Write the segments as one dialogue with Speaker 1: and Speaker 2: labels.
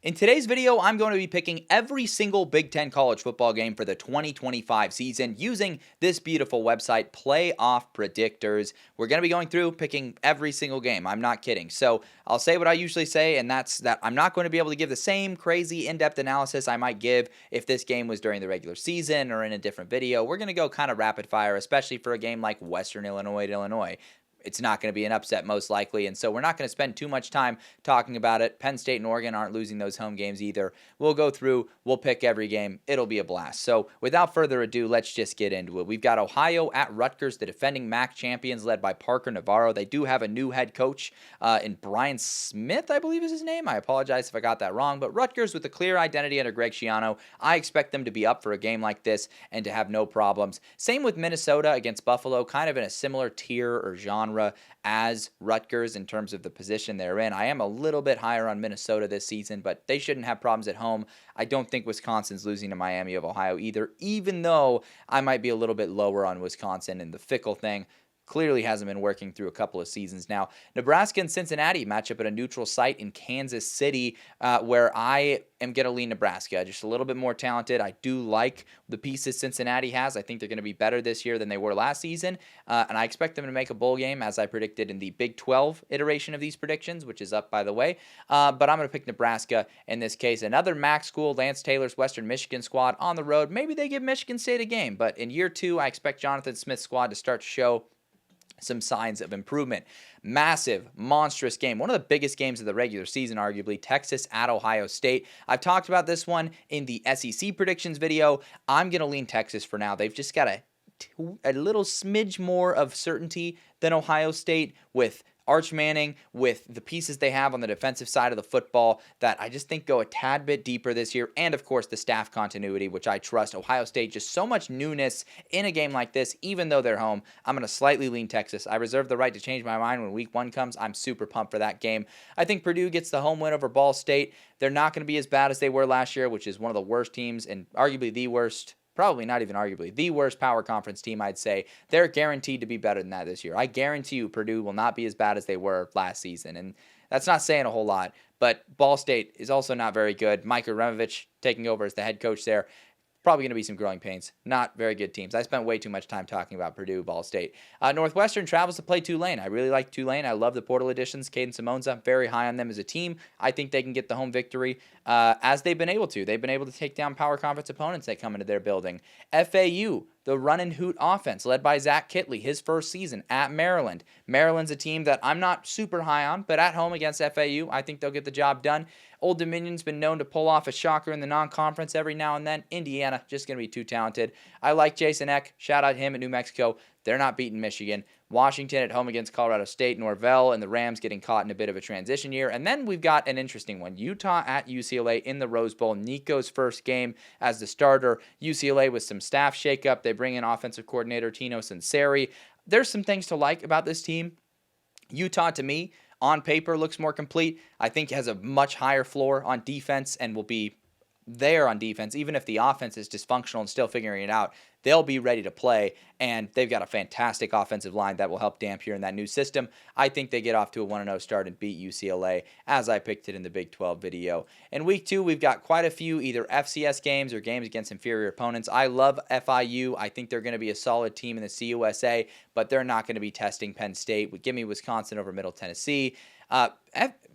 Speaker 1: In today's video, I'm going to be picking every single Big Ten college football game for the 2025 season using this beautiful website, Playoff Predictors. We're going to be going through picking every single game. I'm not kidding. So I'll say what I usually say, and that's that I'm not going to be able to give the same crazy in-depth analysis I might give if this game was during the regular season or in a different video. We're going to go kind of rapid fire, especially for a game like Western Illinois to Illinois. It's not going to be an upset most likely, and so we're not going to spend too much time talking about it. Penn State and Oregon aren't losing those home games either. We'll go through, we'll pick every game. It'll be a blast. So without further ado, let's just get into it. We've got Ohio at Rutgers, the defending MAC champions led by Parker Navarro. They do have a new head coach in Brian Smith, I believe is his name. I apologize if I got that wrong, but Rutgers with a clear identity under Greg Schiano. I expect them to be up for a game like this and to have no problems. Same with Minnesota against Buffalo, kind of in a similar tier or genre as Rutgers in terms of the position they're in. I am a little bit higher on Minnesota this season, but they shouldn't have problems at home. I don't think Wisconsin's losing to Miami of Ohio either, even though I might be a little bit lower on Wisconsin and the Fickle thing. Clearly hasn't been working through a couple of seasons now. Nebraska and Cincinnati match up at a neutral site in Kansas City, where I am going to lean Nebraska. Just a little bit more talented. I do like the pieces Cincinnati has. I think they're going to be better this year than they were last season, and I expect them to make a bowl game, as I predicted in the Big 12 iteration of these predictions, which is up, by the way. But I'm going to pick Nebraska in this case. Another MAC school, Lance Taylor's Western Michigan squad on the road. Maybe they give Michigan State a game, but in year two, I expect Jonathan Smith's squad to start to show some signs of improvement. Massive, monstrous game. One of the biggest games of the regular season, arguably. Texas at Ohio State. I've talked about this one in the SEC predictions video. I'm going to lean Texas for now. They've just got a little smidge more of certainty than Ohio State with Arch Manning, with the pieces they have on the defensive side of the football that I just think go a tad bit deeper this year. And, of course, the staff continuity, which I trust. Ohio State, just so much newness in a game like this, even though they're home. I'm going to slightly lean Texas. I reserve the right to change my mind when week one comes. I'm super pumped for that game. I think Purdue gets the home win over Ball State. They're not going to be as bad as they were last year, which is one of the worst teams and arguably the worst. Probably not even arguably, the worst power conference team, I'd say. They're guaranteed to be better than that this year. I guarantee you Purdue will not be as bad as they were last season. And that's not saying a whole lot. But Ball State is also not very good. Mike Removich taking over as the head coach there. Probably going to be some growing pains. Not very good teams. I spent way too much time talking about Purdue, Ball State. Northwestern travels to play Tulane. I really like Tulane. I love the portal additions. Caden Simonza, very high on them as a team. I think they can get the home victory as they've been able to. They've been able to take down power conference opponents that come into their building. FAU, the run and hoot offense led by Zach Kitley, his first season at Maryland. Maryland's a team that I'm not super high on, but at home against FAU, I think they'll get the job done. Old Dominion's been known to pull off a shocker in the non-conference every now and then. Indiana, just going to be too talented. I like Jason Eck. Shout out him at New Mexico. They're not beating Michigan. Washington at home against Colorado State. Norvell and the Rams getting caught in a bit of a transition year. And then we've got an interesting one. Utah at UCLA in the Rose Bowl. Nico's first game as the starter. UCLA with some staff shakeup. They bring in offensive coordinator Tino Sunseri. There's some things to like about this team. Utah, to me, on paper, looks more complete. I think has a much higher floor on defense and will be there on defense. Even if the offense is dysfunctional and still figuring it out, they'll be ready to play, and they've got a fantastic offensive line that will help damp here in that new system. I think they get off to a 1-0 start and beat UCLA, as I picked it in the Big 12 video. In week two, we've got quite a few either FCS games or games against inferior opponents. I love FIU. I think they're going to be a solid team in the CUSA, but they're not going to be testing Penn State. Give me Wisconsin over Middle Tennessee.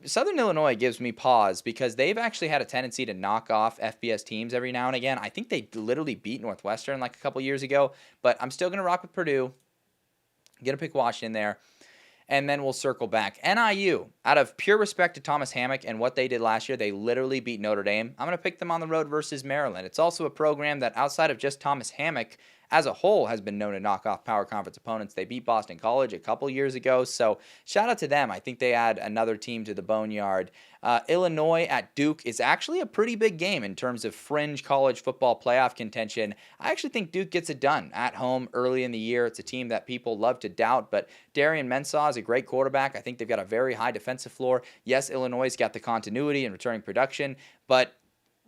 Speaker 1: Southern Illinois gives me pause because they've actually had a tendency to knock off FBS teams every now and again. I think they literally beat Northwestern like a couple years ago, but I'm still going to rock with Purdue. I'm going to pick Washington there, and then we'll circle back. NIU, out of pure respect to Thomas Hammock and what they did last year, they literally beat Notre Dame. I'm going to pick them on the road versus Maryland. It's also a program that outside of just Thomas Hammock, as a whole, has been known to knock off power conference opponents. They beat Boston College a couple years ago, so shout out to them. I think they add another team to the boneyard. Illinois at Duke is actually a pretty big game in terms of fringe college football playoff contention. I actually think Duke gets it done at home early in the year. It's a team that people love to doubt, but Darian Mensah is a great quarterback. I think they've got a very high defensive floor. Yes, Illinois' got the continuity and returning production, but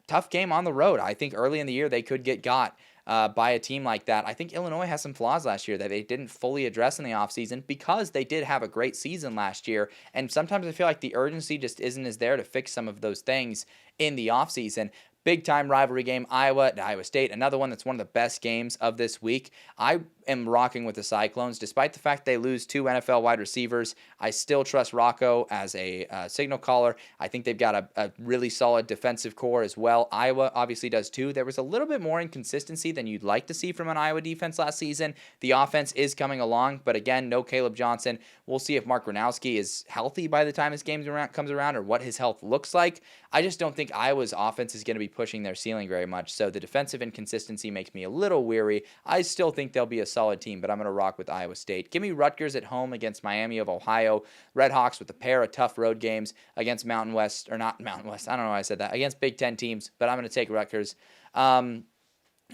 Speaker 1: tough game on the road. I think early in the year they could get got. by a team like that. I think Illinois has some flaws last year that they didn't fully address in the offseason because they did have a great season last year. And sometimes I feel like the urgency just isn't as there to fix some of those things in the offseason. Big time rivalry game, Iowa at Iowa State. Another one that's one of the best games of this week. I am rocking with the Cyclones. Despite the fact they lose 2 NFL wide receivers, I still trust Rocco as a signal caller. I think they've got a really solid defensive core as well. Iowa obviously does too. There was a little bit more inconsistency than you'd like to see from an Iowa defense last season. The offense is coming along, but again, no Caleb Johnson. We'll see if Mark Gronowski is healthy by the time this game comes around or what his health looks like. I just don't think Iowa's offense is going to be pushing their ceiling very much, so the defensive inconsistency makes me a little weary. I still think they'll be a solid team, but I'm going to rock with Iowa State. Give me Rutgers at home against Miami of Ohio. Redhawks with a pair of tough road games against Mountain West, or not Mountain West, I don't know why I said that, against Big Ten teams, but I'm going to take Rutgers.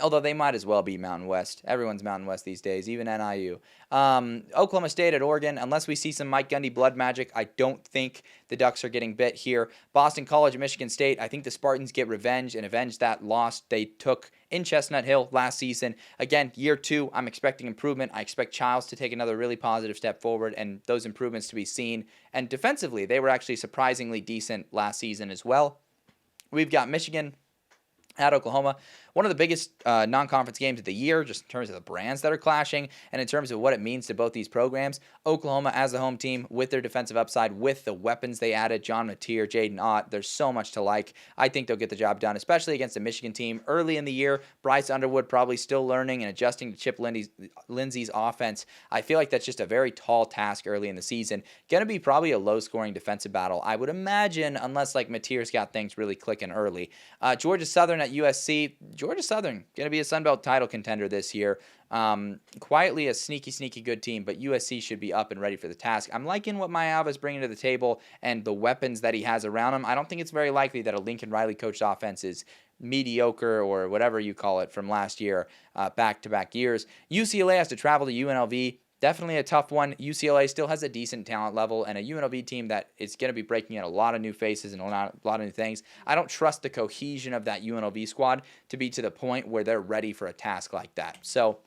Speaker 1: Although they might as well be Mountain West. Everyone's Mountain West these days, even NIU. Oklahoma State at Oregon. Unless we see some Mike Gundy blood magic, I don't think the Ducks are getting bit here. Boston College at Michigan State. I think the Spartans get revenge and avenge that loss they took in Chestnut Hill last season. Again, year 2, I'm expecting improvement. I expect Childs to take another really positive step forward and those improvements to be seen. And defensively, they were actually surprisingly decent last season as well. We've got Michigan at Oklahoma. One of the biggest non-conference games of the year, just in terms of the brands that are clashing and in terms of what it means to both these programs. Oklahoma as the home team with their defensive upside, with the weapons they added, John Mateer, Jaden Ott. There's so much to like. I think they'll get the job done, especially against a Michigan team early in the year. Bryce Underwood probably still learning and adjusting to Chip Lindsey's offense. I feel like that's just a very tall task early in the season. Going to be probably a low-scoring defensive battle, I would imagine, unless like Mateer's got things really clicking early. Georgia Southern at USC. Georgia Southern going to be a Sun Belt title contender this year. Quietly a sneaky good team, but USC should be up and ready for the task. I'm liking what Mayav is bringing to the table and the weapons that he has around him. I don't think it's very likely that a Lincoln Riley coached offense is mediocre or whatever you call it from last year, back-to-back years. UCLA has to travel to UNLV. Definitely a tough one. UCLA still has a decent talent level and a UNLV team that is going to be breaking in a lot of new faces and a lot of new things. I don't trust the cohesion of that UNLV squad to be to the point where they're ready for a task like that. So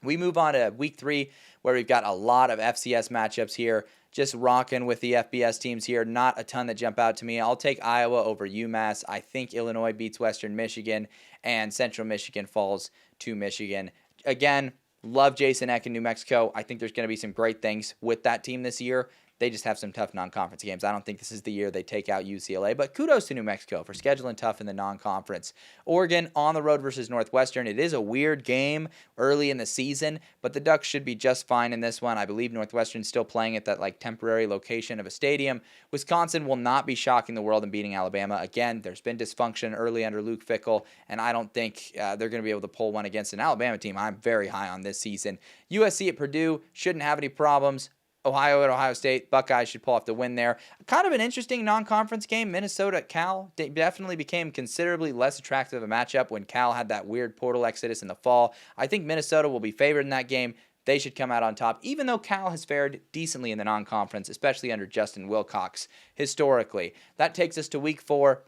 Speaker 1: we move on to week 3 where we've got a lot of FCS matchups here. Just rocking with the FBS teams here. Not a ton that jump out to me. I'll take Iowa over UMass. I think Illinois beats Western Michigan and Central Michigan falls to Michigan. Again, love Jason Eck in New Mexico. I think there's going to be some great things with that team this year. They just have some tough non-conference games. I don't think this is the year they take out UCLA, but kudos to New Mexico for scheduling tough in the non-conference. Oregon on the road versus Northwestern. It is a weird game early in the season, but the Ducks should be just fine in this one. I believe Northwestern's still playing at that temporary location of a stadium. Wisconsin will not be shocking the world and beating Alabama. Again, there's been dysfunction early under Luke Fickell, and I don't think they're going to be able to pull one against an Alabama team I'm very high on this season. USC at Purdue shouldn't have any problems. Ohio at Ohio State. Buckeyes should pull off the win there. Kind of an interesting non-conference game. Minnesota at Cal definitely became considerably less attractive of a matchup when Cal had that weird portal exodus in the fall. I think Minnesota will be favored in that game. They should come out on top, even though Cal has fared decently in the non-conference, especially under Justin Wilcox historically. That takes us to week 4.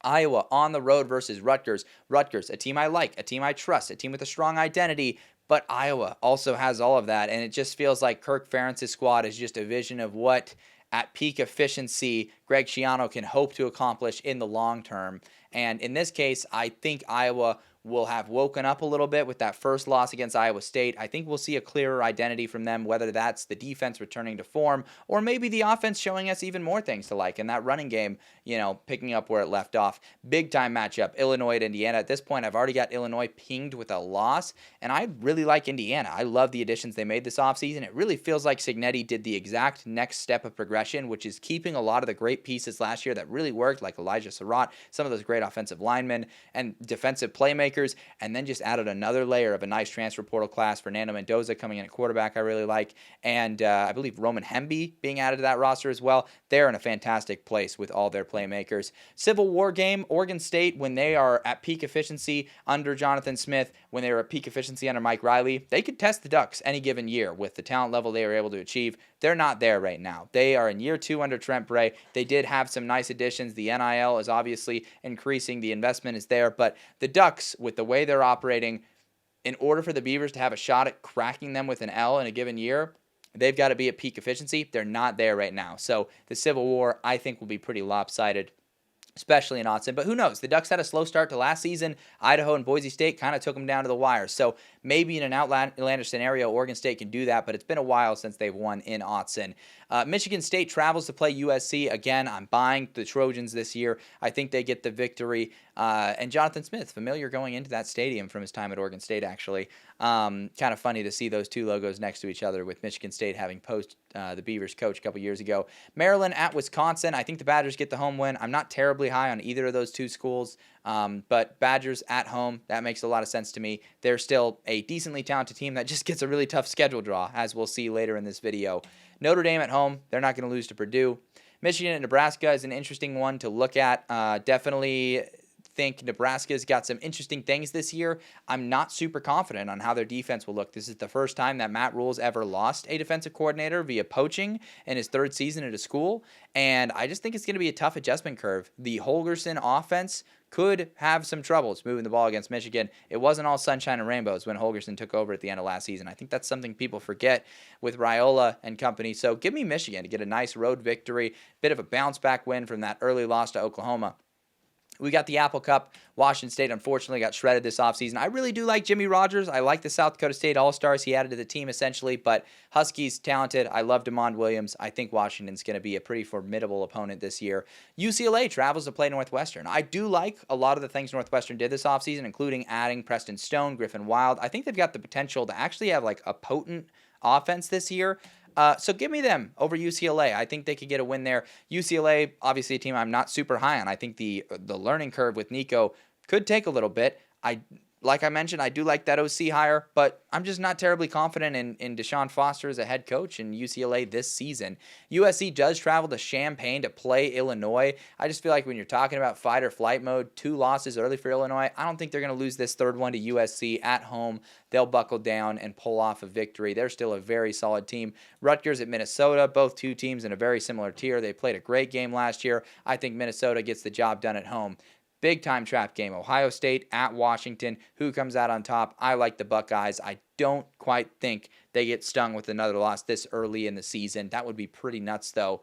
Speaker 1: Iowa on the road versus Rutgers. Rutgers, a team I like, a team I trust, a team with a strong identity. But Iowa also has all of that, and it just feels like Kirk Ferentz's squad is just a vision of what, at peak efficiency, Greg Schiano can hope to accomplish in the long term. And in this case, I think Iowa will have woken up a little bit with that first loss against Iowa State. I think we'll see a clearer identity from them, whether that's the defense returning to form or maybe the offense showing us even more things to like, and that running game, picking up where it left off. Big time matchup, Illinois at Indiana. At this point, I've already got Illinois pinged with a loss, and I really like Indiana. I love the additions they made this offseason. It really feels like Cignetti did the exact next step of progression, which is keeping a lot of the great pieces last year that really worked, like Elijah Surratt, some of those great offensive linemen and defensive playmakers, and then just added another layer of a nice transfer portal class. Fernando Mendoza coming in at quarterback I really like, and I believe Roman Hemby being added to that roster as well. They're in a fantastic place with all their playmakers. Civil War game, Oregon State, when they are at peak efficiency under Jonathan Smith, when they were at peak efficiency under Mike Riley, they could test the Ducks any given year with the talent level they were able to achieve. They're not there right now. They are in year 2 under Trent Bray. They did have some nice additions. The NIL is obviously increasing. The investment is there. But the Ducks, with the way they're operating, in order for the Beavers to have a shot at cracking them with an L in a given year, they've got to be at peak efficiency. They're not there right now. So the Civil War, I think, will be pretty lopsided, especially in Autzen. But who knows? The Ducks had a slow start to last season. Idaho and Boise State kind of took them down to the wire. So maybe in an outlandish scenario, Oregon State can do that, but it's been a while since they've won in Autzen. Michigan State travels to play USC. Again, I'm buying the Trojans this year. I think they get the victory. And Jonathan Smith, familiar going into that stadium from his time at Oregon State, actually. Kind of funny to see those two logos next to each other, with Michigan State having poached the Beavers coach a couple years ago. Maryland at Wisconsin. I think the Badgers get the home win. I'm not terribly high on either of those two schools, but Badgers at home, that makes a lot of sense to me. They're still a decently talented team that just gets a really tough schedule draw, as we'll see later in this video. Notre Dame at home, they're not going to lose to Purdue. Michigan and Nebraska is an interesting one to look at. Definitely think Nebraska's got some interesting things this year. I'm not super confident on how their defense will look. This is the first time that Matt Rule's ever lost a defensive coordinator via poaching in his third season at a school, and I just think it's going to be a tough adjustment curve. The Holgorsen offense could have some troubles moving the ball against Michigan. It wasn't all sunshine and rainbows when Holgorsen took over at the end of last season. I think that's something people forget with Raiola and company. So give me Michigan to get a nice road victory, bit of a bounce back win from that early loss to Oklahoma. We got the Apple Cup. Washington State, unfortunately, got shredded this offseason. I really do like Jimmy Rogers. I like the South Dakota State All-Stars he added to the team, essentially. But Huskies, talented. I love DeMond Williams. I think Washington's going to be a pretty formidable opponent this year. UCLA travels to play Northwestern. I do like a lot of the things Northwestern did this offseason, including adding Preston Stone, Griffin Wild. I think they've got the potential to actually have like a potent offense this year. So give me them over UCLA. I think they could get a win there. UCLA, obviously a team I'm not super high on. I think the learning curve with Nico could take a little bit. Like I mentioned, I do like that OC hire, but I'm just not terribly confident in Deshaun Foster as a head coach in UCLA this season. USC does travel to Champaign to play Illinois. I just feel like when you're talking about fight or flight mode, 2 losses early for Illinois, I don't think they're going to lose this third one to USC at home. They'll buckle down and pull off a victory. They're still a very solid team. Rutgers at Minnesota, both two teams in a very similar tier. They played a great game last year. I think Minnesota gets the job done at home. Big-time trap game. Ohio State at Washington. Who comes out on top? I like the Buckeyes. I don't quite think they get stung with another loss this early in the season. That would be pretty nuts, though.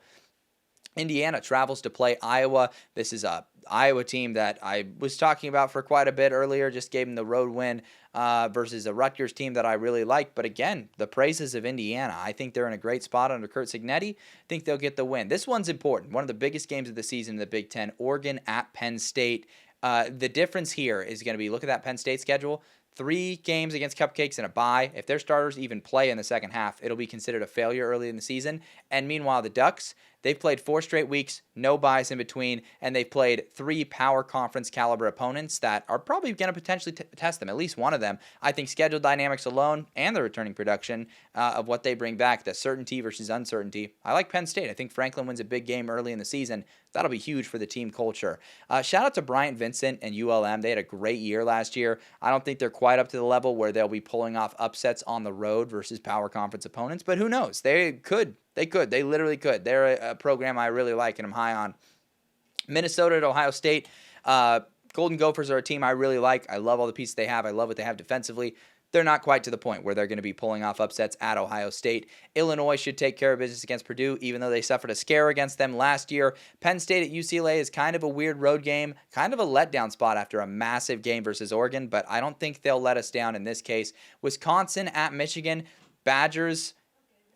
Speaker 1: Indiana travels to play Iowa. This is a Iowa team that I was talking about for quite a bit earlier. Just gave them the road win versus a Rutgers team that I really like. But again, the praises of Indiana. I think they're in a great spot under Kurt Cignetti. I think they'll get the win. This one's important. One of the biggest games of the season in the Big Ten. Oregon at Penn State. The difference here is going to be, look at that Penn State schedule. 3 games against Cupcakes and a bye. If their starters even play in the second half, it'll be considered a failure early in the season. And meanwhile, the Ducks, they've played 4 straight weeks, no buys in between, and they've played 3 power conference caliber opponents that are probably going to potentially test them, at least one of them. I think schedule dynamics alone and the returning production of what they bring back, the certainty versus uncertainty. I like Penn State. I think Franklin wins a big game early in the season. That'll be huge for the team culture. Shout out to Bryant Vincent and ULM. They had a great year last year. I don't think they're quite up to the level where they'll be pulling off upsets on the road versus power conference opponents, but who knows? They could. They literally could. They're a program I really like and I'm high on. Minnesota at Ohio State. Golden Gophers are a team I really like. I love all the pieces they have. I love what they have defensively. They're not quite to the point where they're going to be pulling off upsets at Ohio State. Illinois should take care of business against Purdue, even though they suffered a scare against them last year. Penn State at UCLA is kind of a weird road game, kind of a letdown spot after a massive game versus Oregon, but I don't think they'll let us down in this case. Wisconsin at Michigan. Badgers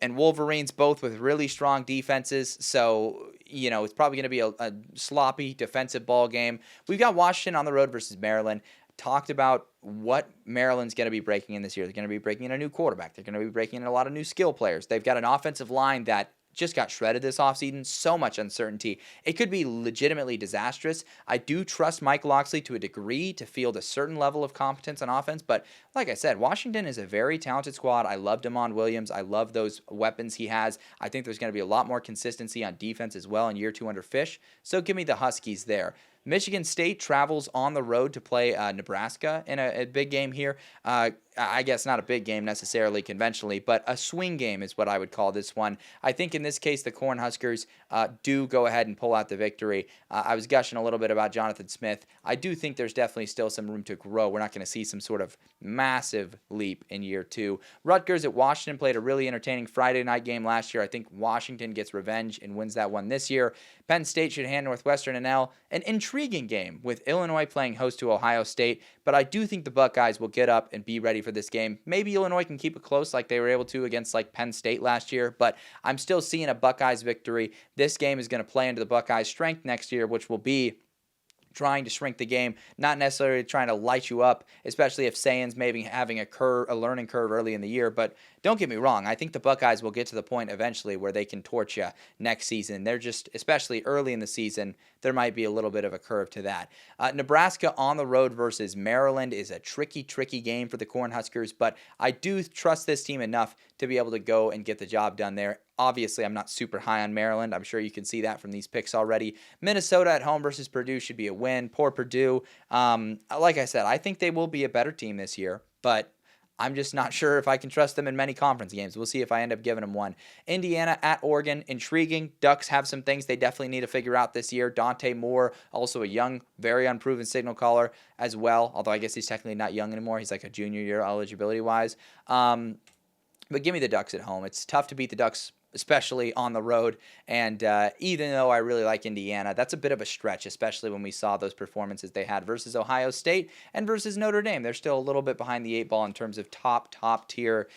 Speaker 1: and Wolverines both with really strong defenses, so it's probably going to be a sloppy defensive ball game. We've got Washington on the road versus Maryland. Talked about what Maryland's going to be breaking in this year. They're going to be breaking in a new quarterback. They're going to be breaking in a lot of new skill players. They've got an offensive line that just got shredded this offseason. So much uncertainty. It could be legitimately disastrous. I do trust Mike Locksley to a degree to field a certain level of competence on offense, but like I said, Washington is a very talented squad. I love DeMond Williams. I love those weapons he has. I think there's going to be a lot more consistency on defense as well in year 2 under Fish, so give me the Huskies there. Michigan State travels on the road to play Nebraska in a big game here. I guess not a big game necessarily conventionally, but a swing game is what I would call this one. I think in this case, the Cornhuskers do go ahead and pull out the victory. I was gushing a little bit about Jonathan Smith. I do think there's definitely still some room to grow. We're not going to see some sort of massive leap in year two. Rutgers at Washington played a really entertaining Friday night game last year. I think Washington gets revenge and wins that one this year. Penn State should hand Northwestern an L. An intriguing game with Illinois playing host to Ohio State, but I do think the Buckeyes will get up and be ready for this game. Maybe Illinois can keep it close like they were able to against like Penn State last year, but I'm still seeing a Buckeyes victory. This game is going to play into the Buckeyes' strength next year, which will be trying to shrink the game, not necessarily trying to light you up, especially if Sayan's maybe having a learning curve early in the year. But don't get me wrong, I think the Buckeyes will get to the point eventually where they can torch you next season. They're just, especially early in the season, there might be a little bit of a curve to that. Nebraska on the road versus Maryland is a tricky game for the Cornhuskers, but I do trust this team enough to be able to go and get the job done there. Obviously, I'm not super high on Maryland. I'm sure you can see that from these picks already. Minnesota at home versus Purdue should be a win. Poor Purdue. Like I said, I think they will be a better team this year, but I'm just not sure if I can trust them in many conference games. We'll see if I end up giving them one. Indiana at Oregon, intriguing. Ducks have some things they definitely need to figure out this year. Dante Moore, also a young, very unproven signal caller as well, although I guess he's technically not young anymore. He's like a junior year eligibility-wise. But give me the Ducks at home. It's tough to beat the Ducks, especially on the road. And even though I really like Indiana, that's a bit of a stretch, especially when we saw those performances they had versus Ohio State and versus Notre Dame. They're still a little bit behind the eight ball in terms of top tier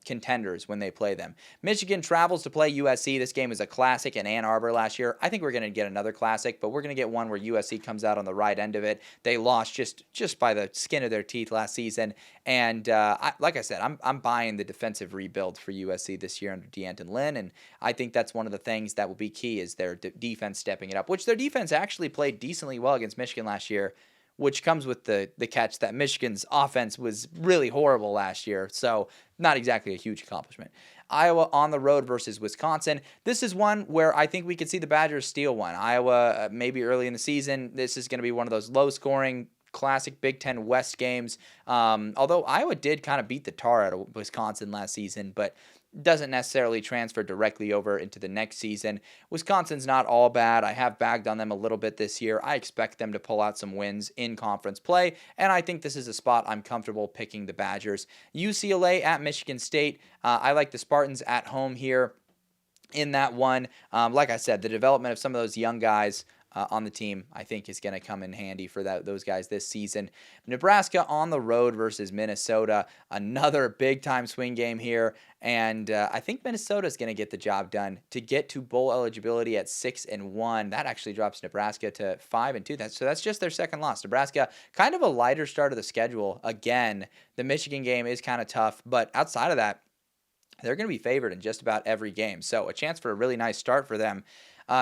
Speaker 1: contenders when they play them. Michigan travels to play USC. This game was a classic in Ann Arbor last year. I think we're going to get another classic, but we're going to get one where USC comes out on the right end of it. They lost just by the skin of their teeth last season. And like I said, I'm buying the defensive rebuild for USC this year under D'Anton Lynn, and I think that's one of the things that will be key is their defense stepping it up, which their defense actually played decently well against Michigan last year, which comes with the catch that Michigan's offense was really horrible last year, so not exactly a huge accomplishment. Iowa on the road versus Wisconsin. This is one where I think we could see the Badgers steal one. Iowa, maybe early in the season, this is going to be one of those low-scoring, classic Big Ten West games, although Iowa did kind of beat the tar out of Wisconsin last season, but doesn't necessarily transfer directly over into the next season. Wisconsin's not all bad. I have bagged on them a little bit this year. I expect them to pull out some wins in conference play, and I think this is a spot I'm comfortable picking the Badgers. UCLA at Michigan State. I like the Spartans at home here in that one. Like I said, the development of some of those young guys on the team, I think, is going to come in handy for those guys this season. Nebraska on the road versus Minnesota, another big-time swing game here, and I think Minnesota is going to get the job done to get to bowl eligibility at 6-1. That actually drops Nebraska to 5-2. So that's just their second loss. Nebraska, kind of a lighter start of the schedule. Again, the Michigan game is kind of tough, but outside of that, they're going to be favored in just about every game. So a chance for a really nice start for them.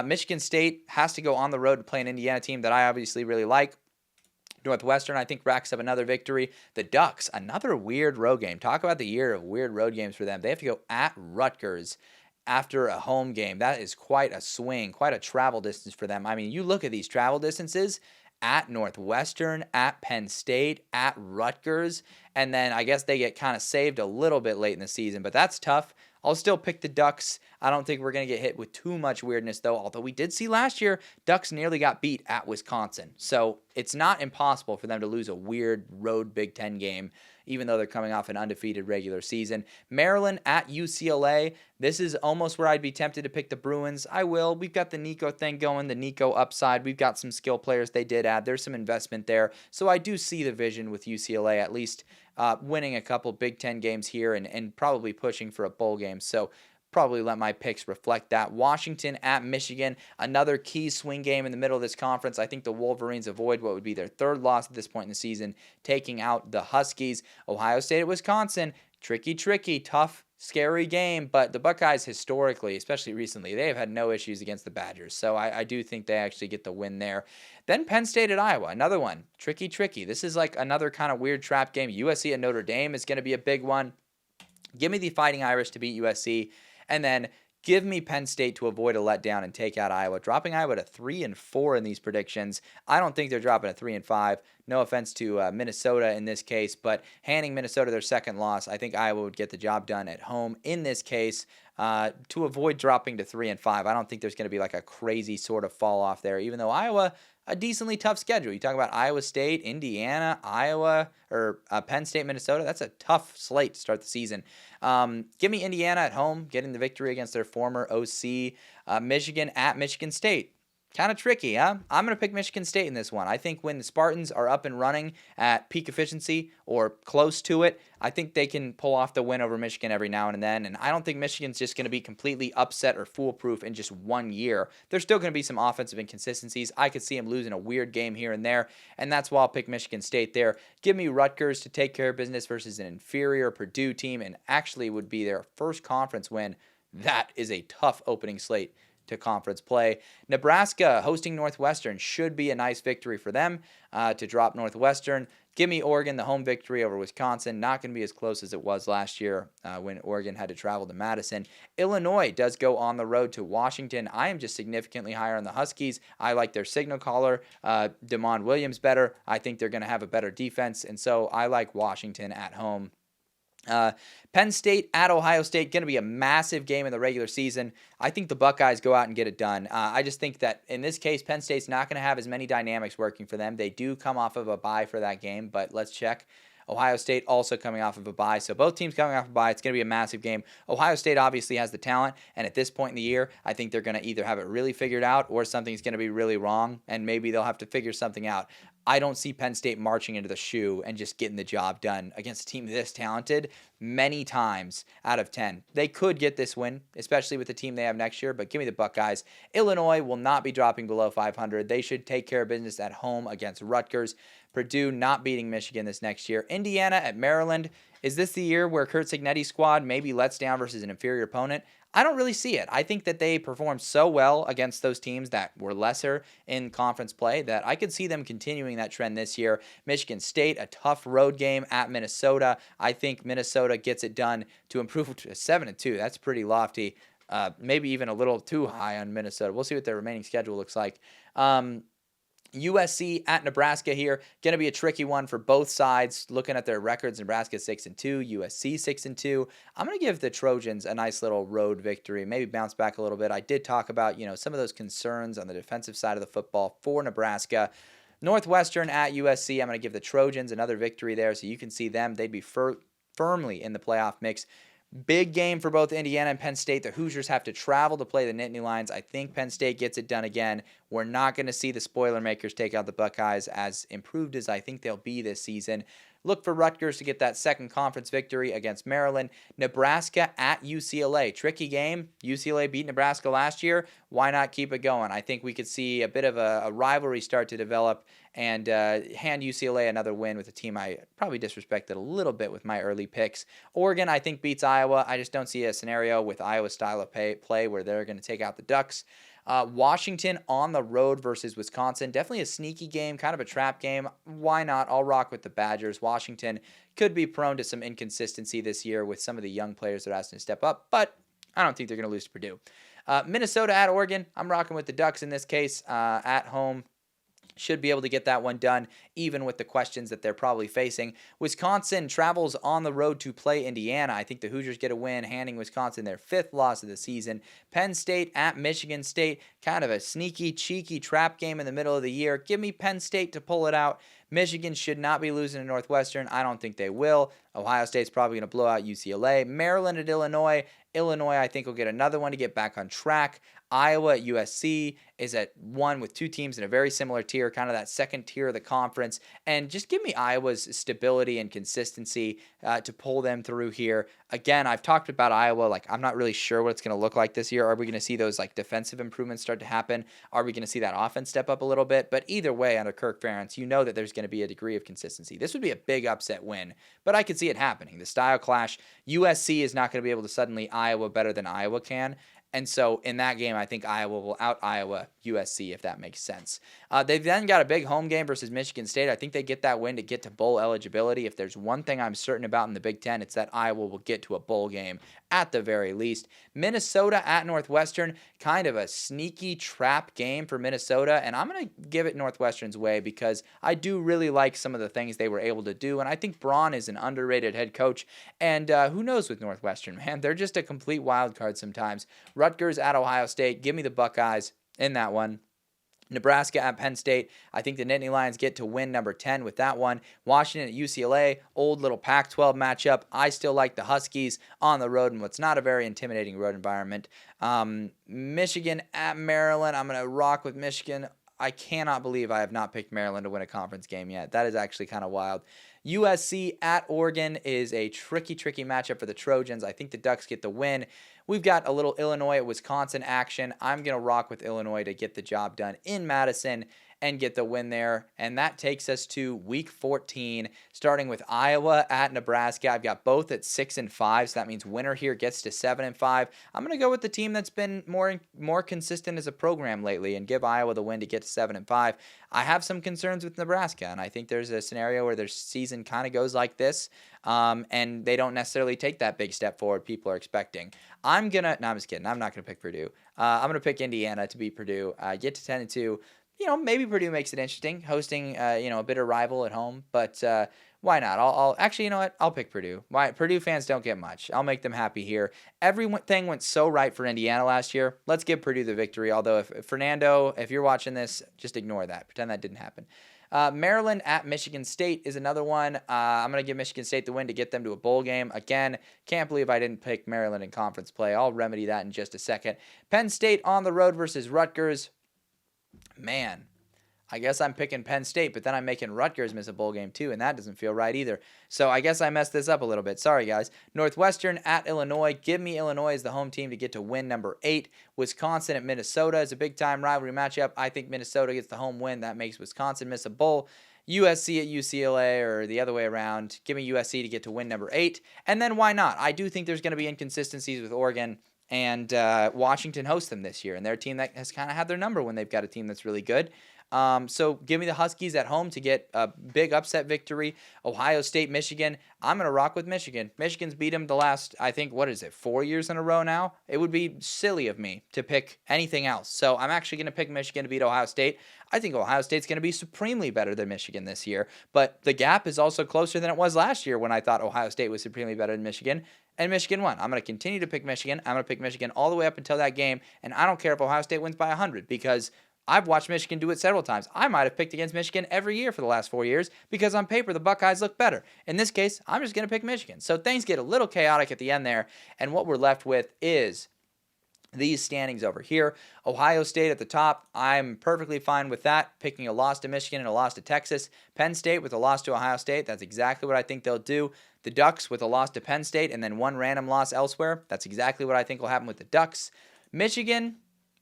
Speaker 1: Michigan State has to go on the road to play an Indiana team that I obviously really like. Northwestern, I think, racks up another victory. The Ducks, another weird road game. Talk about the year of weird road games for them. They have to go at Rutgers after a home game. That is quite a swing, quite a travel distance for them. I mean, you look at these travel distances, at Northwestern, at Penn State, at Rutgers, and then I guess they get kind of saved a little bit late in the season, but that's tough. I'll still pick the Ducks. I don't think we're going to get hit with too much weirdness, though, although we did see last year Ducks nearly got beat at Wisconsin. So it's not impossible for them to lose a weird road Big Ten game, even though they're coming off an undefeated regular season. Maryland at UCLA. This is almost where I'd be tempted to pick the Bruins. I will. We've got the Nico thing going, the Nico upside. We've got some skill players they did add. There's some investment there. So I do see the vision with UCLA at least winning a couple Big Ten games here and probably pushing for a bowl game. So probably let my picks reflect that. Washington at Michigan, another key swing game in the middle of this conference. I think the Wolverines avoid what would be their third loss at this point in the season, taking out the Huskies. Ohio State at Wisconsin, tricky, tough, scary game, but the Buckeyes historically, especially recently, they have had no issues against the Badgers, so I do think they actually get the win there. Then Penn State at Iowa, another one, tricky. This is like another kind of weird trap game. USC at Notre Dame is going to be a big one. Give me the Fighting Irish to beat USC, and then Give me Penn State to avoid a letdown and take out Iowa. Dropping Iowa to 3-4 in these predictions. I don't think they're dropping to 3-5. No offense to Minnesota in this case, but handing Minnesota their second loss, I think Iowa would get the job done at home in this case. To avoid dropping to 3-5, I don't think there's going to be like a crazy sort of fall off there. Even though Iowa, a decently tough schedule. You talk about Iowa State, Indiana, Iowa, or Penn State, Minnesota. That's a tough slate to start the season. Give me Indiana at home, getting the victory against their former OC. Michigan at Michigan State. Kind of tricky, huh? I'm going to pick Michigan State in this one. I think when the Spartans are up and running at peak efficiency or close to it, I think they can pull off the win over Michigan every now and then. And I don't think Michigan's just going to be completely upset or foolproof in just 1 year. There's still going to be some offensive inconsistencies. I could see them losing a weird game here and there, and that's why I'll pick Michigan State there. Give me Rutgers to take care of business versus an inferior Purdue team, and actually would be their first conference win. That is a tough opening slate to conference play. Nebraska hosting Northwestern should be a nice victory for them to drop Northwestern. Give me Oregon, the home victory over Wisconsin. Not going to be as close as it was last year when Oregon had to travel to Madison. Illinois does go on the road to Washington. I am just significantly higher on the Huskies. I like their signal caller, Damon Williams, better. I think they're going to have a better defense, and so I like Washington at home. Penn State at Ohio State, going to be a massive game in the regular season. I think the Buckeyes go out and get it done. I just think that in this case, Penn State's not going to have as many dynamics working for them. They do come off of a bye for that game, but let's check. Ohio State also coming off of a bye. So both teams coming off of a bye. It's going to be a massive game. Ohio State obviously has the talent, and at this point in the year, I think they're going to either have it really figured out or something's going to be really wrong, and maybe they'll have to figure something out. I don't see Penn State marching into the shoe and just getting the job done against a team this talented many times out of 10. They could get this win, especially with the team they have next year, but give me the Buckeyes. Illinois will not be dropping below 500. They should take care of business at home against Rutgers. Purdue not beating Michigan this next year. Indiana at Maryland. Is this the year where Kurt Cignetti's squad maybe lets down versus an inferior opponent? I don't really see it. I think that they performed so well against those teams that were lesser in conference play that I could see them continuing that trend this year. Michigan State, a tough road game at Minnesota. I think Minnesota gets it done to improve to 7-2. That's pretty lofty. Maybe even a little too high on Minnesota. We'll see what their remaining schedule looks like. USC at Nebraska here, going to be a tricky one for both sides. Looking at their records, Nebraska 6-2, USC 6-2. I'm going to give the Trojans a nice little road victory, maybe bounce back a little bit. I did talk about, some of those concerns on the defensive side of the football for Nebraska. Northwestern at USC, I'm going to give the Trojans another victory there, so you can see them. They'd be firmly in the playoff mix. Big game for both Indiana and Penn State. The Hoosiers have to travel to play the Nittany Lions. I think Penn State gets it done again. We're not going to see the spoiler makers take out the Buckeyes, as improved as I think they'll be this season. Look for Rutgers to get that second conference victory against Maryland. Nebraska at UCLA. Tricky game. UCLA beat Nebraska last year. Why not keep it going? I think we could see a bit of a rivalry start to develop and hand UCLA another win with a team I probably disrespected a little bit with my early picks. Oregon, I think, beats Iowa. I just don't see a scenario with Iowa's style of play where they're going to take out the Ducks. Washington on the road versus Wisconsin. Definitely a sneaky game, kind of a trap game. Why not? I'll rock with the Badgers. Washington could be prone to some inconsistency this year with some of the young players that are asking to step up, but I don't think they're going to lose to Purdue. Minnesota at Oregon. I'm rocking with the Ducks in this case at home. Should be able to get that one done, even with the questions that they're probably facing. Wisconsin travels on the road to play Indiana. I think the Hoosiers get a win, handing Wisconsin their 5th loss of the season. Penn State at Michigan State, kind of a sneaky, cheeky trap game in the middle of the year. Give me Penn State to pull it out. Michigan should not be losing to Northwestern. I don't think they will. Ohio State's probably going to blow out UCLA. Maryland at Illinois. Illinois, I think, will get another one to get back on track. Iowa at USC is at one with two teams in a very similar tier, kind of that second tier of the conference. And just give me Iowa's stability and consistency to pull them through here. Again, I've talked about Iowa. I'm not really sure what it's going to look like this year. Are we going to see those defensive improvements start to happen? Are we going to see that offense step up a little bit? But either way, under Kirk Ferentz, you know that there's going to be a degree of consistency. This would be a big upset win, but I could see it happening. The style clash, USC is not going to be able to suddenly Iowa better than Iowa can. And so in that game, I think Iowa will out-Iowa USC, if that makes sense. They've then got a big home game versus Michigan State. I think they get that win to get to bowl eligibility. If there's one thing I'm certain about in the Big Ten, it's that Iowa will get to a bowl game at the very least. Minnesota at Northwestern, kind of a sneaky trap game for Minnesota, and I'm going to give it Northwestern's way because I do really like some of the things they were able to do, and I think Braun is an underrated head coach, and who knows with Northwestern, man. They're just a complete wild card sometimes. Rutgers at Ohio State, give me the Buckeyes in that one. Nebraska at Penn State. I think the Nittany Lions get to win number 10 with that one. Washington at UCLA, old little Pac-12 matchup. I still like the Huskies on the road in what's not a very intimidating road environment. Michigan at Maryland. I'm going to rock with Michigan. I cannot believe I have not picked Maryland to win a conference game yet. That is actually kind of wild. USC at Oregon is a tricky matchup for the Trojans. I think the Ducks get the win. We've got a little Illinois at Wisconsin action. I'm going to rock with Illinois to get the job done in Madison and get the win there. And that takes us to week 14, starting with Iowa at Nebraska. I've got both at 6-5, so that means winner here gets to 7-5. I'm going to go with the team that's been more consistent as a program lately and give Iowa the win to get to 7-5. I have some concerns with Nebraska, and I think there's a scenario where their season kind of goes like this, and they don't necessarily take that big step forward people are expecting. I'm just kidding. I'm not going to pick Purdue. I'm going to pick Indiana to beat Purdue. Get to 10-2. Maybe Purdue makes it interesting, hosting, a bitter rival at home. But why not? I'll actually, you know what? I'll pick Purdue. Why? Purdue fans don't get much. I'll make them happy here. Everything went so right for Indiana last year. Let's give Purdue the victory. Although, if Fernando, if you're watching this, just ignore that. Pretend that didn't happen. Maryland at Michigan State is another one. I'm going to give Michigan State the win to get them to a bowl game. Again, can't believe I didn't pick Maryland in conference play. I'll remedy that in just a second. Penn State on the road versus Rutgers. Man, I guess I'm picking Penn State, but then I'm making Rutgers miss a bowl game too, and that doesn't feel right either. So I guess I messed this up a little bit. Sorry, guys. Northwestern at Illinois. Give me Illinois as the home team to get to win number 8. Wisconsin at Minnesota is a big-time rivalry matchup. I think Minnesota gets the home win. That makes Wisconsin miss a bowl. USC at UCLA, or the other way around. Give me USC to get to win number 8. And then why not? I do think there's going to be inconsistencies with Oregon. And Washington hosts them this year, and they're a team that has kind of had their number when they've got a team that's really good. So give me the Huskies at home to get a big upset victory. Ohio State, Michigan. I'm going to rock with Michigan. Michigan's beat them the last, 4 years in a row now? It would be silly of me to pick anything else. So I'm actually going to pick Michigan to beat Ohio State. I think Ohio State's going to be supremely better than Michigan this year. But the gap is also closer than it was last year when I thought Ohio State was supremely better than Michigan. And Michigan won. I'm going to continue to pick Michigan. I'm going to pick Michigan all the way up until that game. And I don't care if Ohio State wins by 100 because I've watched Michigan do it several times. I might have picked against Michigan every year for the last 4 years because on paper the Buckeyes look better. In this case, I'm just going to pick Michigan. So things get a little chaotic at the end there. And what we're left with is these standings over here. Ohio State at the top. I'm perfectly fine with that, picking a loss to Michigan and a loss to Texas. Penn State with a loss to Ohio State. That's exactly what I think they'll do. The Ducks with a loss to Penn State and then one random loss elsewhere. That's exactly what I think will happen with the Ducks. Michigan,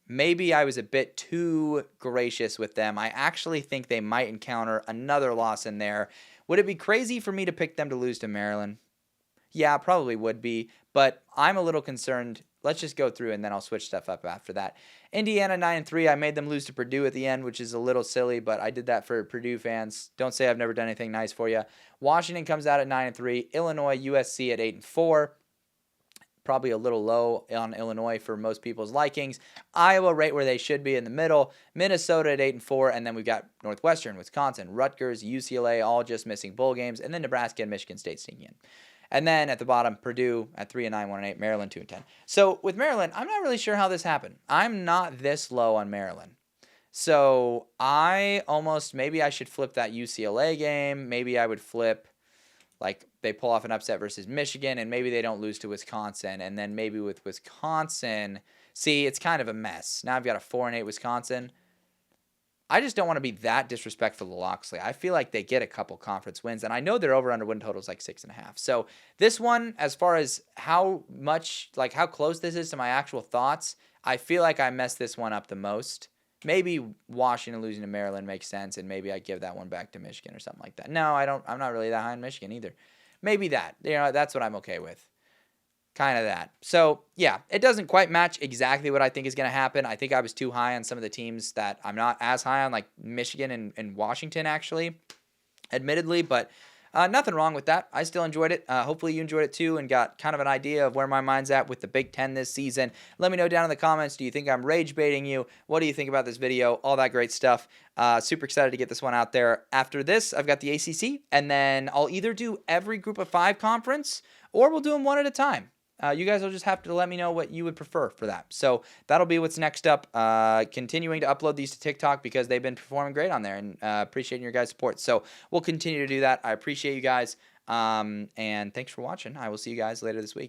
Speaker 1: maybe I was a bit too gracious with them. I actually think they might encounter another loss in there. Would it be crazy for me to pick them to lose to Maryland? Yeah, probably would be, but I'm a little concerned. Let's just go through and then I'll switch stuff up after that. Indiana 9-3. I made them lose to Purdue at the end, which is a little silly, but I did that for Purdue fans. Don't say I've never done anything nice for you. Washington comes out at 9-3. Illinois, USC at 8-4. Probably a little low on Illinois for most people's likings. Iowa right where they should be in the middle. Minnesota at 8-4, and then we've got Northwestern, Wisconsin, Rutgers, UCLA, all just missing bowl games, and then Nebraska and Michigan State sneaking in. And then at the bottom, Purdue at 3-9, 1-8, Maryland 2-10. So with Maryland, I'm not really sure how this happened. I'm not this low on Maryland. So maybe I should flip that UCLA game. Maybe I would flip, like, they pull off an upset versus Michigan, and maybe they don't lose to Wisconsin. And then maybe with Wisconsin, see, it's kind of a mess. Now I've got a 4-8 Wisconsin. I just don't want to be that disrespectful to Loxley. I feel like they get a couple conference wins, and I know their over-under win total is like 6.5. So this one, as far as how close this is to my actual thoughts, I feel like I messed this one up the most. Maybe Washington losing to Maryland makes sense, and maybe I give that one back to Michigan or something like that. No, I don't. I'm not really that high on Michigan either. Maybe that. That's what I'm okay with. Kind of that. So, yeah, it doesn't quite match exactly what I think is going to happen. I think I was too high on some of the teams that I'm not as high on, like Michigan and Washington, actually, admittedly. But Nothing wrong with that. I still enjoyed it. Hopefully you enjoyed it too and got kind of an idea of where my mind's at with the Big Ten this season. Let me know down in the comments. Do you think I'm rage baiting you? What do you think about this video? All that great stuff. Super excited to get this one out there. After this, I've got the ACC, and then I'll either do every Group of 5 conference or we'll do them one at a time. You guys will just have to let me know what you would prefer for that. So that'll be what's next up. Continuing to upload these to TikTok because they've been performing great on there, and appreciating your guys' support. So we'll continue to do that. I appreciate you guys, and thanks for watching. I will see you guys later this week.